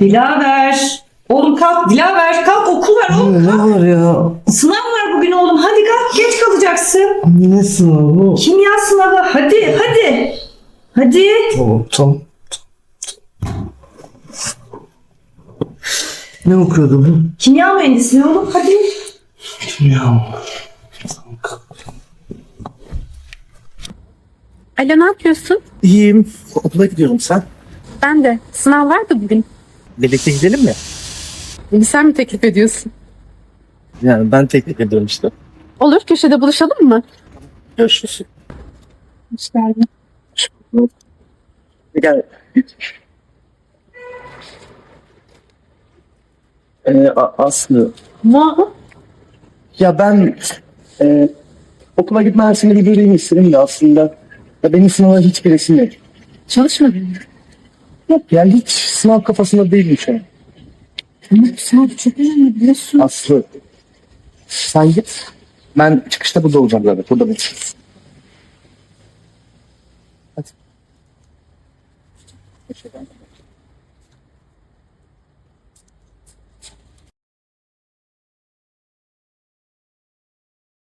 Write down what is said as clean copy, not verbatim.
Dilaver. Oğlum kalk Dilaver kalk okul var oğlum. Ne var ya? Sınav var bugün oğlum hadi kalk geç kalacaksın. Ne sınavı? Kimya sınavı hadi hadi. Hadi. Tamam. Ne okuyordu bu? Kimya mühendisliği oğlum hadi. Kimya. Alo, ne yapıyorsun? İyiyim. Okula gidiyorum sen. Ben de. Sınav vardı bugün. Birlikte gidelim mi? Sen mi teklif ediyorsun? Yani ben teklif ediyorum işte. Olur, köşede buluşalım mı? Görüşürüz. Hoş geldin. Gel. Aslı. Ne oldu? Ya ben okula gitmezsini bir göreyim istedim de aslında. Ya benim sınava hiç giresim yok. Çalışmadın mı? Yok yani hiç sınav kafasında değilim şu an. Ama sınav çok önemli biliyorsun. Aslı. Sen git. Ben çıkışta burada olacağım zaten. Burada bekliyoruz. Hadi.